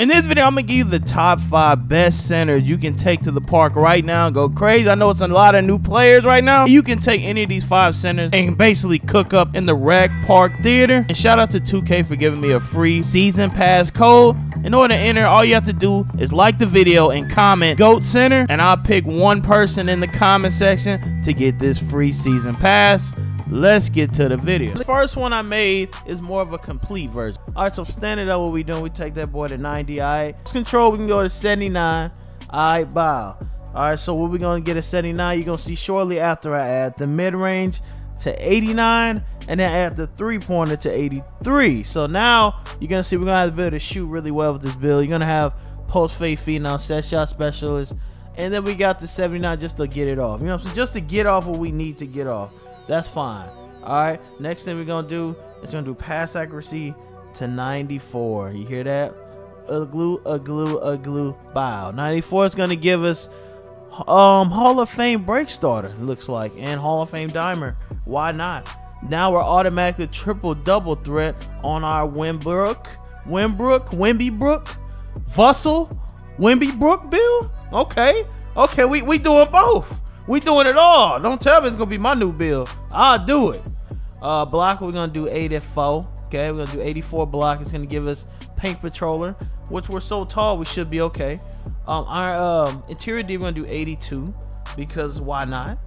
In this video, I'm gonna give you the top 5 best centers you can take to the park right now and go crazy. I know it's a lot of new players right now. You can take any of these 5 centers and basically cook up in the Rec Park Theater. And shout out to 2K for giving me a free season pass code. In order to enter, all you have to do is like the video and comment GOAT Center, and I'll pick one person in the comment section to get this free season pass. Let's get to the video. The first one I made is more of a complete version. All right, so standard up, what we doing? We take that boy to 90. All right, control, we can go to 79. All right, bow. All right, so what we gonna get at 79? You're gonna see shortly after I add the mid-range to 89, and then add the three-pointer to 83. So now you're gonna see we're gonna have to be able to shoot really well with this build. You're gonna have post-fade phenom, set shot specialist, and then we got the 79 just to get it off. You know what I'm saying? Just to get off what we need to get off. That's fine. All right, next thing we're gonna do is gonna do pass accuracy to 94. You hear that? A glue, bow. 94 is gonna give us Hall of Fame break starter, looks like, and Hall of Fame dimer. Why not? Now we're automatically triple double threat on our Wimby Brook build. Okay, we doing both. We doing it all. Don't tell me it's gonna be my new build. I'll do it. Block, we're gonna do 84. Okay, we're gonna do 84 block. It's gonna give us paint patroller, which we're so tall we should be okay. Our interior D, we're gonna do 82 because why not?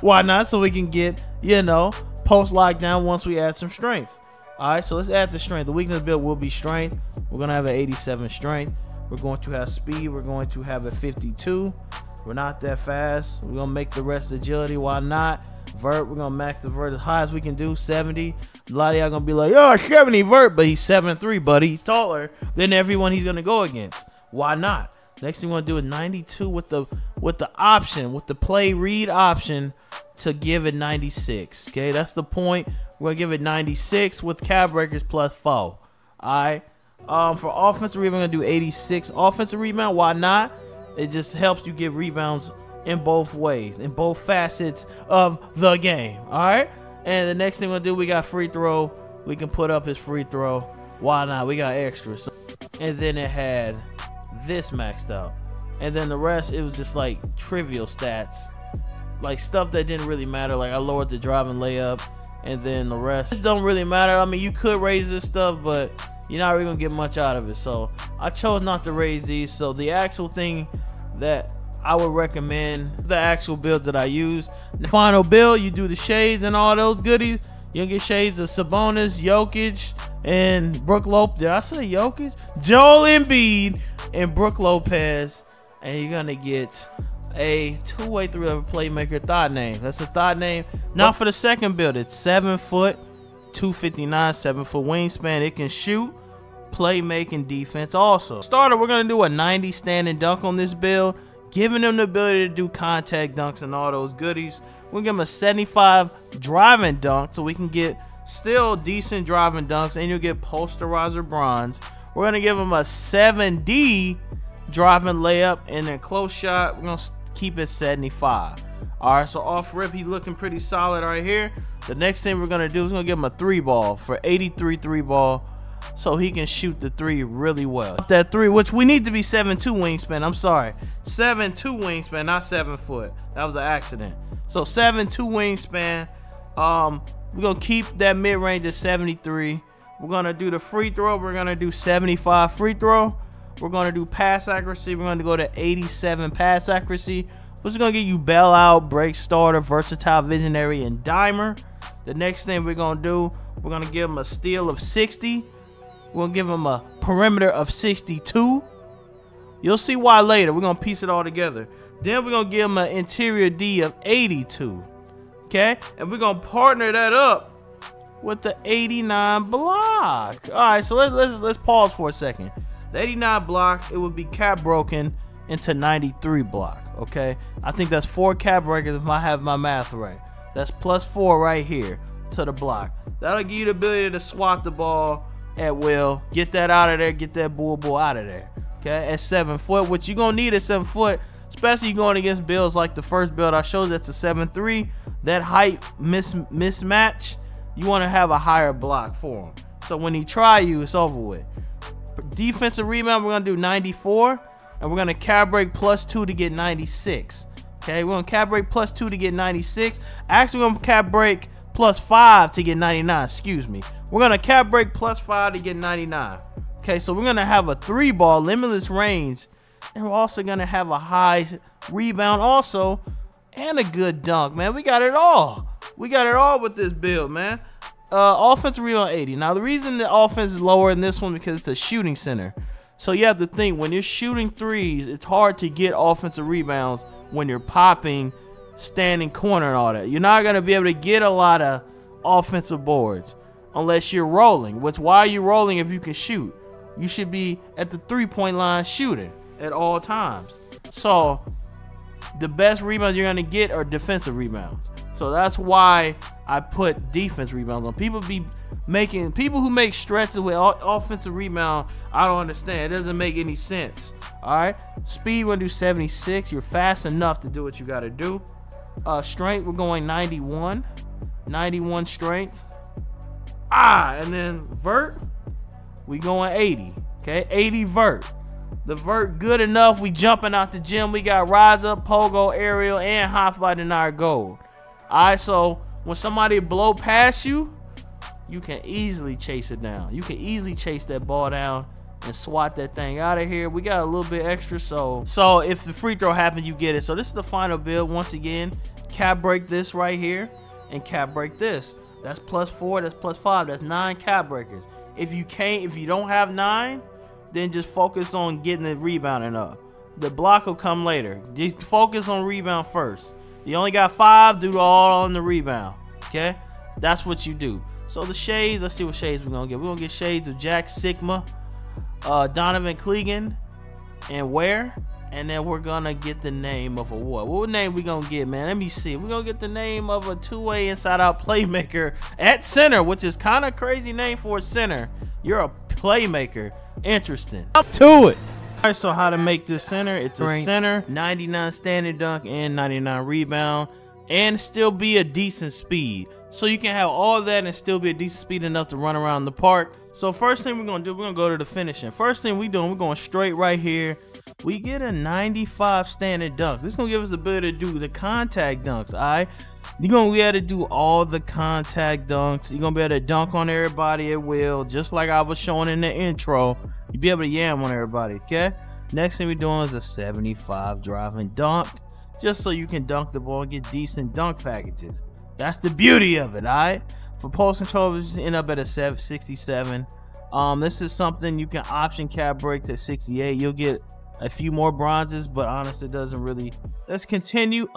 Why not? So we can get, you know, post lockdown once we add some strength. All right, so let's add the strength. The weakness build will be strength. We're gonna have an 87 strength. We're going to have speed. We're going to have a 52. We're not that fast. We're gonna make the rest agility. Why not? Vert, we're gonna max the vert as high as we can do, 70. A lot of y'all gonna be like, oh, 70 vert, but he's 7'3", buddy. He's taller than everyone he's gonna go against. Why not? Next thing we're gonna do is 92 with the option, with the play read option to give it 96. Okay, that's the point. We're gonna give it 96 with cap breakers plus 4. Alright. For offensive rebound, we're gonna do 86 offensive rebound. Why not? It just helps you get rebounds in both ways, in both facets of the game. All right, and the next thing we'll do, we got free throw. We can put up his free throw. Why not? We got extra. So, and then it had this maxed out, and then the rest, it was just like trivial stats, like stuff that didn't really matter. Like I lowered the driving layup, and then the rest just don't really matter. I mean, you could raise this stuff, but you're not really gonna get much out of it. So I chose not to raise these. So the actual thing that I would recommend, the actual build that I use, the final build, you do the shades and all those goodies. You'll get shades of Sabonis, Jokic, and Brook Lopez. Did I say Jokic? Joel Embiid and Brook Lopez, and you're gonna get a two-way three-level playmaker thought name. That's a thought name. Now for the second build, it's 7 foot, 259, 7 foot wingspan. It can shoot, playmaking, defense also. Starter, we're gonna do a 90 standing dunk on this build, giving them the ability to do contact dunks and all those goodies. We're gonna give him a 75 driving dunk, so we can get still decent driving dunks, and you'll get posterizer bronze. We're gonna give him a 7D driving layup, and then close shot, we're gonna keep it 75. All right, so off rip, he's looking pretty solid right here. The next thing we're gonna do is gonna give him a 3-ball for 83 3-ball, so he can shoot the 3 really well. That 3, which we need to be 7'2" wingspan. I'm sorry, 7'2" wingspan, not 7 foot. That was an accident. So 7'2" wingspan. We're gonna keep that mid range at 73. We're gonna do the free throw. We're gonna do 75 free throw. We're gonna do pass accuracy. We're gonna go to 87 pass accuracy. Which is gonna give you bailout, break starter, versatile, visionary, and dimer. The next thing we're gonna do, we're gonna give him a steal of 60. We'll give him a perimeter of 62. You'll see why later. We're gonna piece it all together. Then we're gonna give him an interior D of 82. Okay, and we're gonna partner that up with the 89 block. All right, so let's pause for a second. The 89 block, it would be cap broken into 93 block. Okay, I think that's 4 cap breakers if I have my math right. That's plus 4 right here to the block. That'll give you the ability to swat the ball at will, get that out of there, get that bull out of there. Okay, at 7 foot, which you're gonna need at 7 foot, especially going against builds like the first build I showed. That's a 7'3". That height mismatch, you want to have a higher block for him, so when he try you, it's over with. Defensive rebound, we're gonna do 94, and we're gonna cap break +2 to get 96. Okay, we're gonna cap break +2 to get 96. Actually, we're gonna cap break +5 to get 99. Excuse me. We're gonna cap break +5 to get 99. Okay, so we're gonna have a 3-ball, limitless range, and we're also gonna have a high rebound also, and a good dunk, man. We got it all. We got it all with this build, man. Offensive rebound 80. Now the reason the offense is lower in this one because it's a shooting center. So you have to think when you're shooting threes, it's hard to get offensive rebounds when you're popping, standing corner and all that. You're not gonna be able to get a lot of offensive boards unless you're rolling. Why are you rolling if you can shoot? You should be at the 3-point line shooting at all times. So the best rebounds you're gonna get are defensive rebounds. So that's why I put defense rebounds on. People who make stretches with offensive rebound, I don't understand. It doesn't make any sense. All right, speed we're gonna do 76. You're fast enough to do what you gotta do. Strength we're going 91 strength. And then vert we going 80. Okay, 80 vert. The vert good enough. We jumping out the gym. We got rise up, pogo, aerial, and high flight in our gold. Alright, so when somebody blow past you, you can easily chase it down. You can easily chase that ball down and swat that thing out of here. We got a little bit extra, so if the free throw happens, you get it. So this is the final build. Once again, cap break this right here and cap break this. That's +4, that's +5, that's 9 cap breakers. If you don't have 9, then just focus on getting the rebounding up. The block will come later. Just focus on rebound first. You only got 5, do all on the rebound. Okay, that's what you do. So the shades, let's see what shades we're gonna get. We're gonna get shades of Jack Sigma, Donovan Clegan, and Ware. And then we're gonna get the name of a what name we gonna get, man? Let me see. We're gonna get the name of a 2-way inside-out playmaker at center, which is kind of crazy name for a center. You're a playmaker. Interesting. Up to it. All right, so how to make this center? It's a center, 99 standing dunk and 99 rebound, and still be a decent speed. So you can have all that and still be a decent speed enough to run around the park. So first thing we're gonna do, we're gonna go to the finishing. First thing we're going straight right here. We get a 95 standing dunk. This is gonna give us the ability to do the contact dunks. All right, you're gonna be able to do all the contact dunks. You're gonna be able to dunk on everybody at will, just like I was showing in the intro. You'll be able to yam on everybody. Okay, next thing we're doing is a 75 driving dunk, just so you can dunk the ball and get decent dunk packages. That's the beauty of it. All right, for post control, we just end up at a 67. This is something you can option cap break to 68. You'll get a few more bronzes, but honestly, it doesn't really. Let's continue.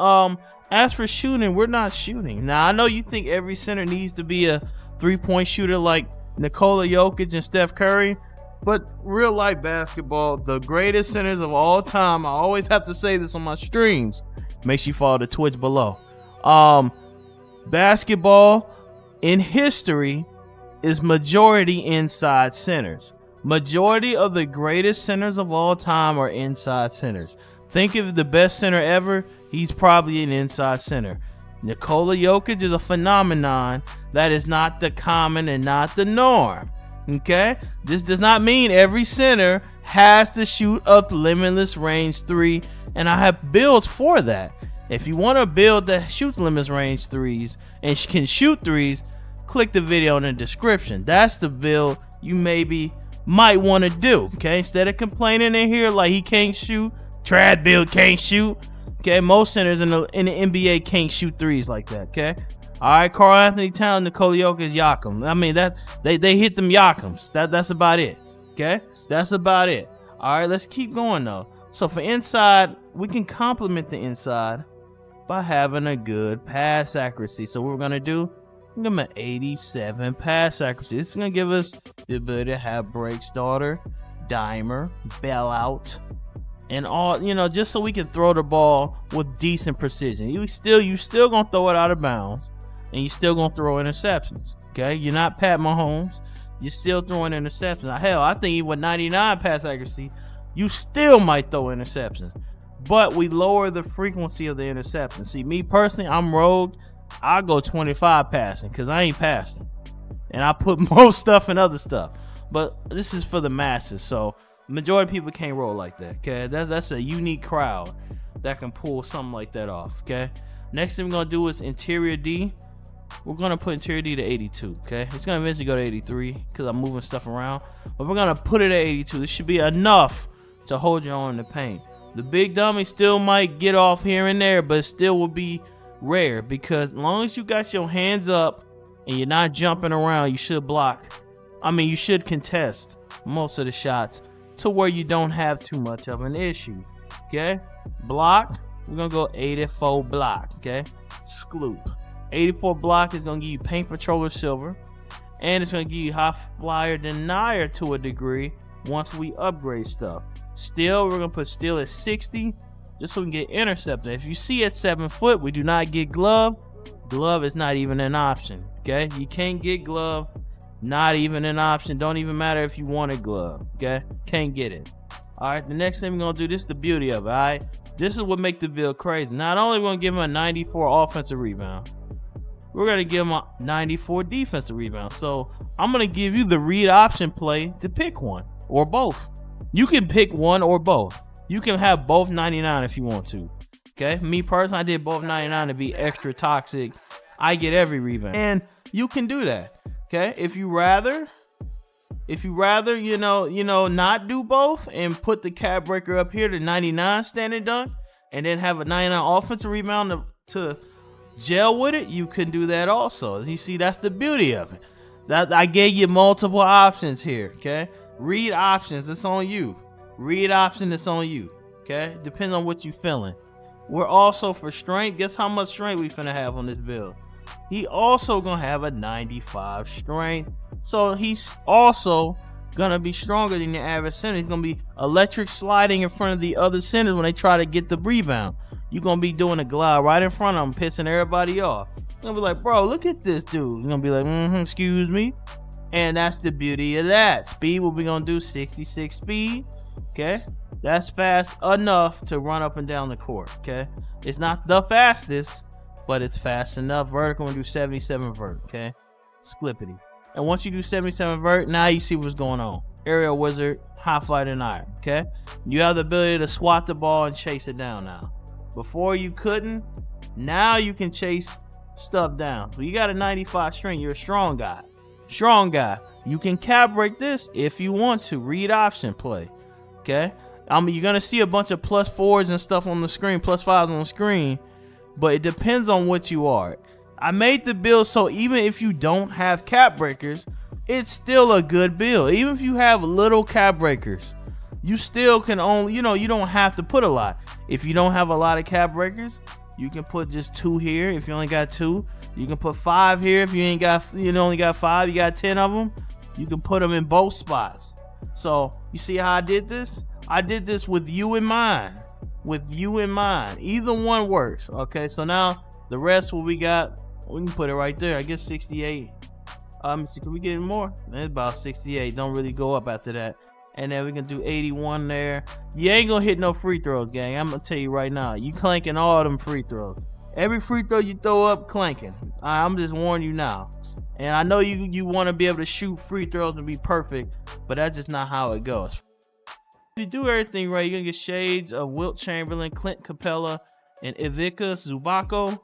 As for shooting, we're not shooting. Now, I know you think every center needs to be a 3-point shooter like Nikola Jokic and Steph Curry, but real life basketball, the greatest centers of all time, I always have to say this on my streams. Make sure you follow the Twitch below. Basketball in history is majority inside centers. Majority of the greatest centers of all time are inside centers. Think of the best center ever, he's probably an inside center. Nikola Jokic is a phenomenon that is not the common and not the norm. Okay, this does not mean every center has to shoot up limitless range 3, and I have builds for that. If you want to build that shoots limitless range 3s and can shoot 3s, click the video in the description. That's the build you might want to do. Okay, instead of complaining in here like he can't shoot, trad build can't shoot. Okay, most centers in the NBA can't shoot 3s like that. Okay, all right, Karl Anthony Towns, Nikola Jokic, Yakum. I mean, that they hit them Yakums. That's about it. Okay, that's about it. All right, let's keep going though. So for inside, we can complement the inside by having a good pass accuracy. So what we're gonna do, I'm gonna give him an 87 pass accuracy. This is gonna give us the ability to have break starter, dimer, bailout, and all, you know, just so we can throw the ball with decent precision. You still gonna throw it out of bounds, and you still gonna throw interceptions. Okay, you're not Pat Mahomes. You're still throwing interceptions. Hell, I think even with 99 pass accuracy, you still might throw interceptions. But we lower the frequency of the interception. See, me personally, I'm rogue. I go 25 passing because I ain't passing, and I put most stuff in other stuff. but this is for the masses. So majority of people can't roll like that. Okay, that's a unique crowd that can pull something like that off. Okay, next thing we're gonna do is interior D. We're gonna put interior D to 82. Okay, it's gonna eventually go to 83 because I'm moving stuff around, but we're gonna put it at 82. This should be enough to hold your own in the paint. The big dummy still might get off here and there, but it still will be rare, because as long as you got your hands up and you're not jumping around, you should block. I mean, you should contest most of the shots to where you don't have too much of an issue. Okay, block, we're gonna go 84 block. Okay, Skloop. 84 block is gonna give you Paint Patroller Silver, and it's gonna give you High Flyer Denier to a degree once we upgrade stuff. Steel, we're gonna put steel at 60 just so we can get interceptor. If you see at 7 foot, we do not get glove. Glove is not even an option. Okay, you can't get glove, not even an option. Don't even matter if you want a glove. Okay, can't get it. All right, the next thing we're gonna do, this is the beauty of it. All right, this is what makes the build crazy. Not only we're gonna give him a 94 offensive rebound, we're gonna give him a 94 defensive rebound. So I'm gonna give you the read option play to pick one or both. You can pick one or both. You can have both 99 if you want to. Okay, me personally, I did both 99 to be extra toxic. I get every rebound, and you can do that. Okay, if you rather, you know, not do both and put the cap breaker up here to 99 standing dunk, and then have a 99 offensive rebound to gel with it, you can do that also. You see, that's the beauty of it. That I gave you multiple options here. Okay, read options, it's on you. Read option, it's on you. Okay, depends on what you feeling. We're also for strength. Guess how much strength we finna have on this build? He also gonna have a 95 strength, so he's also gonna be stronger than the average center. He's gonna be electric sliding in front of the other centers when they try to get the rebound. You're gonna be doing a glide right in front of them, pissing everybody off. You're gonna be like, bro, look at this dude. You're gonna be like, excuse me. And that's the beauty of that. Speed, what we gonna do, 66 speed. Okay, that's fast enough to run up and down the court. Okay, it's not the fastest, but it's fast enough. Vertical, and do 77 vert. Okay, Sklippity. And once you do 77 vert, now you see what's going on. Aerial Wizard, High Flyer Denier. Okay, you have the ability to swat the ball and chase it down now. Before you couldn't, now you can chase stuff down. So you got a 95 strength, you're a strong guy. Strong guy. You can cap break this if you want to. Read option play. Okay, you're gonna see a bunch of +4s and stuff on the screen, +5s on the screen, but it depends on what you are. I made the build so even if you don't have cap breakers, it's still a good build. Even if you have little cap breakers, you still can only, you don't have to put a lot. If you don't have a lot of cap breakers, you can put just 2 here. If you only got 2, you can put 5 here. If you only got 5, you got 10 of them. You can put them in both spots. So you see how I did this? I did this with you in mind. With you in mind. Either one works. Okay, so now the rest, what we got, we can put it right there. I guess 68. See, can we get more? It's about 68. Don't really go up after that. And then we can do 81 there. You ain't gonna hit no free throws, gang. I'm gonna tell you right now. You clanking all them free throws. Every free throw you throw up, clanking. I'm just warning you now. And I know you want to be able to shoot free throws and be perfect, but that's just not how it goes. If you do everything right, you're gonna get shades of Wilt Chamberlain, Clint Capella, and Ivica Zubaco.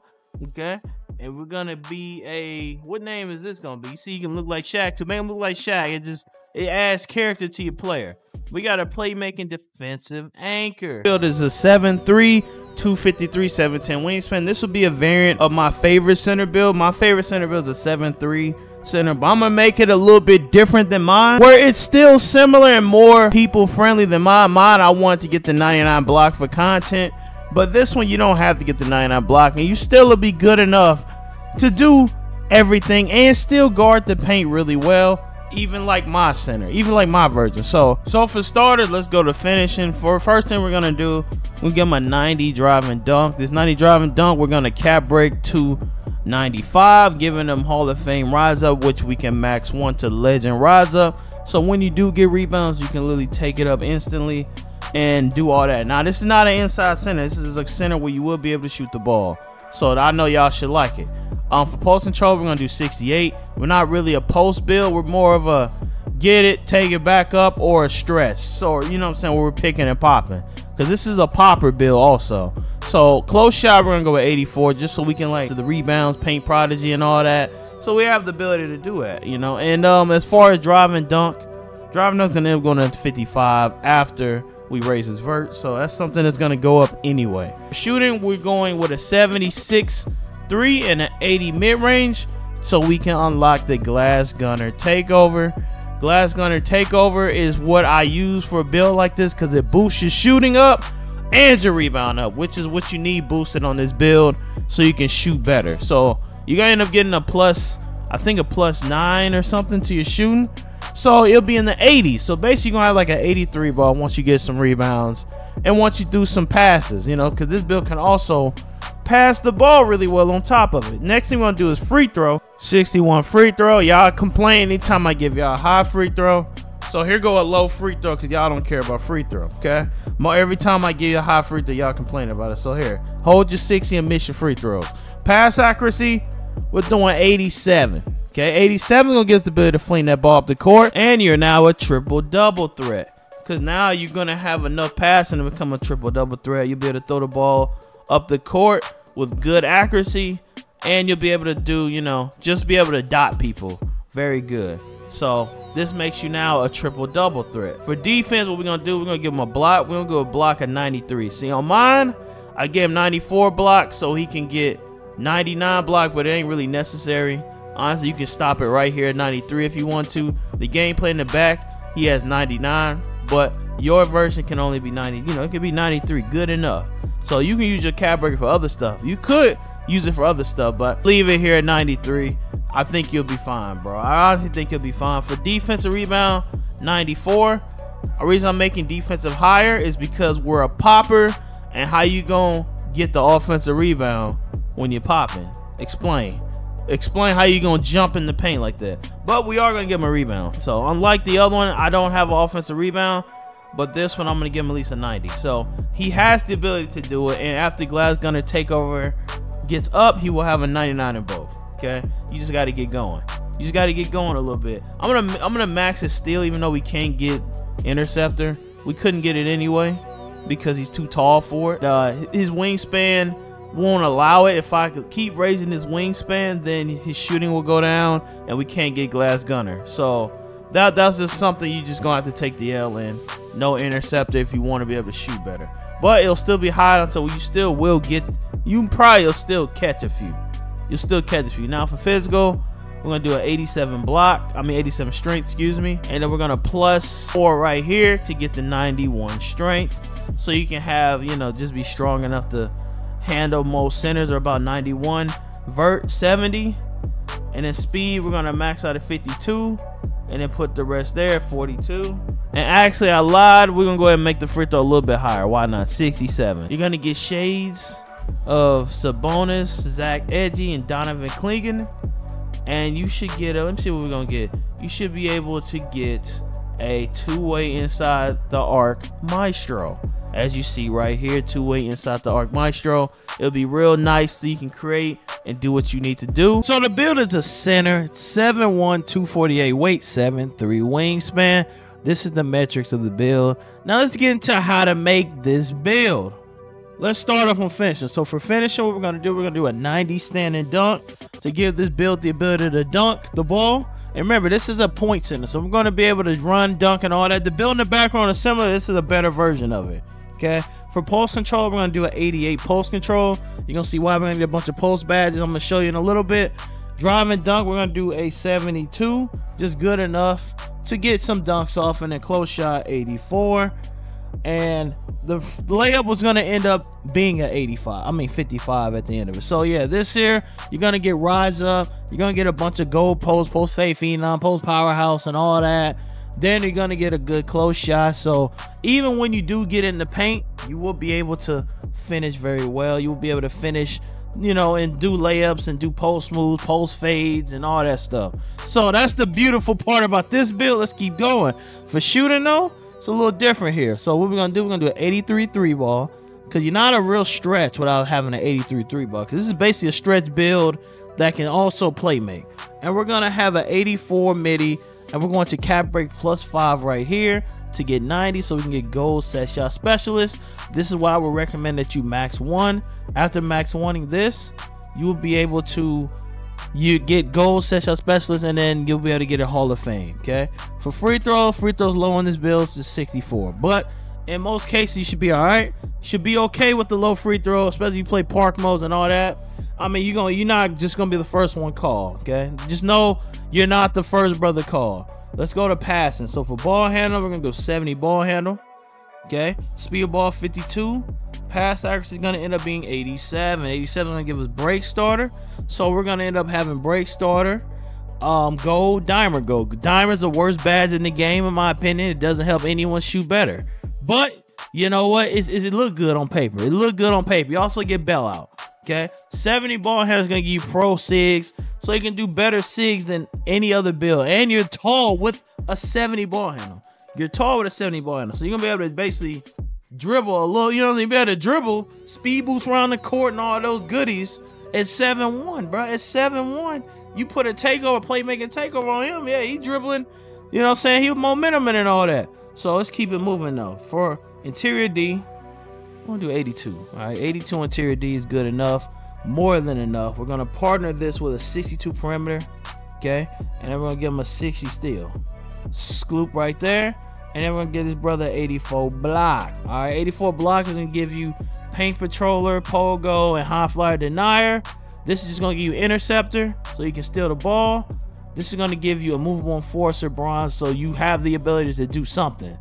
Okay, and we're gonna be what name is this gonna be? You see, you can look like Shaq. To make him look like Shaq, it adds character to your player. We got a playmaking defensive anchor. Build is a 7'3", 253, 7'10 wingspan. This will be a variant of my favorite center build. My favorite center build is a 7'3" center, but I'm gonna make it a little bit different than mine, where it's still similar and more people friendly than mine. I want to get the 99 block for content, but this one you don't have to get the 99 block, and you still will be good enough to do everything and still guard the paint really well, even like my center, even like my version. So for starters, let's go to finishing. For first thing we're gonna do, we'll give him a 90 driving dunk. This 90 driving dunk, we're gonna cap break to 95, giving them Hall of Fame rise up, which we can max 1 to legend rise up. So when you do get rebounds, you can literally take it up instantly and do all that. Now this is not an inside center. This is a center where you will be able to shoot the ball. So I know y'all should like it. For post control, we're gonna do 68. We're not really a post build. We're more of a get it, take it back up, or a stretch. So, you know what I'm saying, where we're picking and popping. Because this is a popper build also. So, close shot, we're going to go with 84 just so we can, like, do the rebounds, paint prodigy, and all that. So, we have the ability to do it, you know. And as far as driving dunk's going to end up going to 55 after we raise his vert. So, that's something that's going to go up anyway. Shooting, we're going with a 76 3 and an 80 mid-range so we can unlock the Glass Gunner Takeover. Glass Gunner Takeover is what I use for a build like this because it boosts your shooting up and your rebound up, which is what you need boosted on this build so you can shoot better. So you're gonna end up getting a plus, I think a +9 or something to your shooting. So it'll be in the 80s. So basically you're gonna have like an 83 ball once you get some rebounds and once you do some passes, you know, because this build can also pass the ball really well on top of it. Next thing we're gonna do is free throw. 61 free throw. Y'all complain anytime I give y'all a high free throw. So here go a low free throw because y'all don't care about free throw, okay? Every time I give you a high free throw, y'all complain about it. So here, hold your 60 and miss your free throws. Pass accuracy, we're doing 87. Okay, 87 gonna give us the ability to fling that ball up the court, and you're now a triple-double threat. Because now you're gonna have enough passing to become a triple-double threat. You'll be able to throw the ball up the court with good accuracy, and you'll be able to do, you know, just be able to dot people very good. So this makes you now a triple-double threat. For defense, what we're gonna do, we're gonna give him a block. We're gonna go a block of 93. See, on mine, I gave him 94 block so he can get 99 block, but it ain't really necessary. Honestly, you can stop it right here at 93 if you want to. The gameplay in the back, he has 99, but your version can only be 90. You know, it could be 93, good enough. So you can use your cap breaker for other stuff. You could use it for other stuff, but leave it here at 93. I think you'll be fine, bro. I honestly think you'll be fine. For defensive rebound, 94. The reason I'm making defensive higher is because we're a popper, and how you gonna get the offensive rebound when you're popping? Explain how you gonna jump in the paint like that. But we are gonna give him a rebound. So unlike the other one, I don't have an offensive rebound, but this one I'm gonna give him at least a 90. So he has the ability to do it, and after Glass Gunner Takeover gets up, he will have a 99 in both. Okay, you just got to get going. You just got to get going a little bit. I'm gonna max his steal, even though we can't get interceptor. We couldn't get it anyway because he's too tall for it. His wingspan won't allow it. If I could keep raising his wingspan, then his shooting will go down, and we can't get Glass Gunner. So that's just something you just gonna have to take the L in. No interceptor if you want to be able to shoot better. But it'll still be high until you still will get. You probably will still catch a few. You'll still catch a few. Now for physical, we're gonna do an 87 block. 87 strength, excuse me. And then we're gonna +4 right here to get the 91 strength. So you can have, you know, just be strong enough to handle most centers, or about 91. Vert 70. And then speed, we're gonna max out at 52. And then put the rest there, 42. And actually, I lied. We're gonna go ahead and make the free throw a little bit higher. Why not? 67. You're gonna get shades of Sabonis, Zach Edgy, and Donovan Clingan, and you should get let me see what we're gonna get. You should be able to get a two-way inside the arc Maestro, as you see right here. Two-way inside the arc Maestro. It'll be real nice so you can create and do what you need to do. So the build is a center. It's 7'1", 248 weight, 7'3" wingspan. This is the metrics of the build. Now let's get into how to make this build. Let's start off on finishing. So for finishing, what we're gonna do a 90 standing dunk to give this build the ability to dunk the ball. And remember, this is a point center, so we're gonna be able to run, dunk, and all that. The build in the background is similar. This is a better version of it. Okay. For pulse control, we're gonna do an 88 pulse control. You're gonna see why we're gonna get a bunch of pulse badges. I'm gonna show you in a little bit. Drive and dunk, we're gonna do a 72, just good enough to get some dunks off, and then close shot 84. And the layup was going to end up being an 55 at the end of it. So yeah, this here, you're going to get rise up, you're going to get a bunch of gold post fade phenom, post powerhouse, and all that. Then you're going to get a good close shot. So even when you do get in the paint, you will be able to finish very well. You will be able to finish, you know, and do layups and do post moves, post fades, and all that stuff. So that's the beautiful part about this build. Let's keep going. For shooting though, it's a little different here. So what we're gonna do, we're gonna do an 83 3 ball, because you're not a real stretch without having an 83 3 ball, because this is basically a stretch build that can also play make. And we're gonna have an 84 midi And we're going to cap break +5 right here to get 90, so we can get gold set shot specialist. This is why I would recommend that you max 1. After max 1ing this, you will be able to get gold set shot specialist, and then you'll be able to get a Hall of Fame. Okay, for free throws low on this build is 64, but in most cases you should be all right. Should be okay with the low free throw, especially if you play park modes and all that. I mean, you're not just gonna be the first one called. Okay, just know you're not the first brother called. Let's go to passing. So for ball handle, we're gonna go 70 ball handle. Okay, speed of ball 52. Pass accuracy is gonna end up being 87. 87 is gonna give us break starter. So we're gonna end up having break starter. Gold, dimer gold. Dimer's the worst badge in the game, in my opinion. It doesn't help anyone shoot better. But you know what? It look good on paper. It look good on paper. You also get bailout. Okay, 70 ball handle is gonna give you pro SIGs, so you can do better SIGs than any other build. And you're tall with a 70 ball handle. You're tall with a 70 ball handle, so you're gonna be able to basically dribble a little. You know, you'll be able to dribble, speed boost around the court, and all those goodies. It's 7-1, bro. It's 7-1. You put a takeover, playmaking takeover on him. Yeah, he dribbling. You know what I'm saying? He with momentum and all that. So let's keep it moving though. For interior D, I'm gonna do 82. All right, 82 interior D is good enough, more than enough. We're gonna partner this with a 62 perimeter, okay, and then we're gonna give him a 60 steal. Scoop right there, and then we're gonna give this brother 84 block. All right, 84 block is gonna give you paint patroller, pogo, and high flyer denier. This is just gonna give you interceptor, so you can steal the ball. This is gonna give you a movable enforcer bronze, so you have the ability to do something.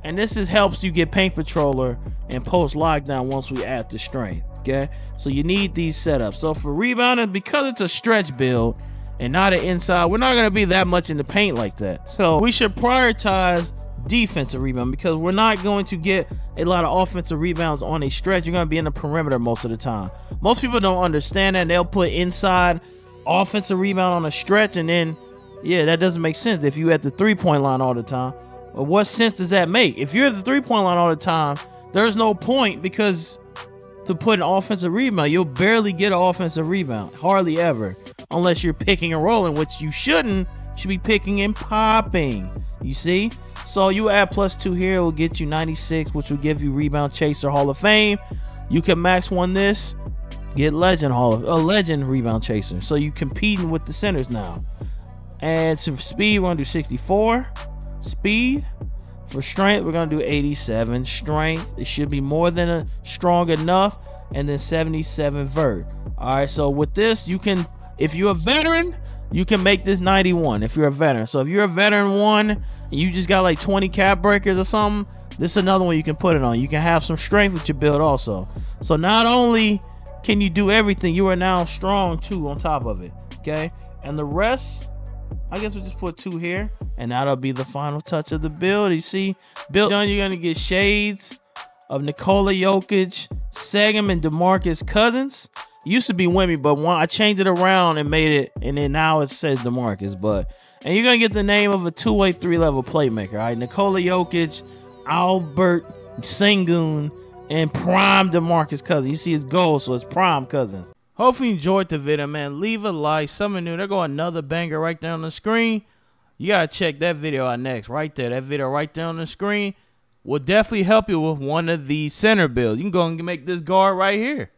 And this helps you get paint patroller and post lockdown once we add the strength. Okay, so you need these setups. So for rebounding, because it's a stretch build and not an inside, we're not gonna be that much in the paint like that. So we should prioritize defensive rebound, because we're not going to get a lot of offensive rebounds on a stretch. You're gonna be in the perimeter most of the time. Most people don't understand that, and they'll put inside offensive rebound on a stretch, and then yeah, that doesn't make sense if you at the 3-point line all the time. But what sense does that make? If you're at the 3-point line all the time, there's no point, because to put an offensive rebound, you'll barely get an offensive rebound, hardly ever, unless you're picking and rolling, which you shouldn't. You should be picking and popping. You see? So you add +2 here, it will get you 96, which will give you rebound chaser Hall of Fame. You can max 1 this, get legend rebound chaser. So you competing with the centers now. And to speed, we're gonna do 64 speed. For strength, we're gonna do 87 strength. It should be more than strong enough. And then 77 vert. All right, so with this, you can, if you're a veteran, you can make this 91 if you're a veteran. So if you're a veteran 1 and you just got like 20 cap breakers or something, this is another one you can put it on. You can have some strength with your build also. So not only can you do everything, you are now strong too on top of it. Okay, and the rest, I guess we'll just put 2 here, and that'll be the final touch of the build. You see, build done, you're gonna get shades of Nikola Jokic, Segum, and DeMarcus Cousins. It used to be Wemby, but I changed it around and made it, and then now it says DeMarcus. And you're gonna get the name of a 2-way 3-level playmaker. All right, Nikola Jokic, Albert Sengun, and prime DeMarcus Cousins. You see his goal, so it's prime Cousins. Hopefully you enjoyed the video, man. Leave a like, something new. There go another banger right there on the screen. You gotta check that video out next, right there. That video right there on the screen will definitely help you with one of these center builds. You can go and make this guard right here.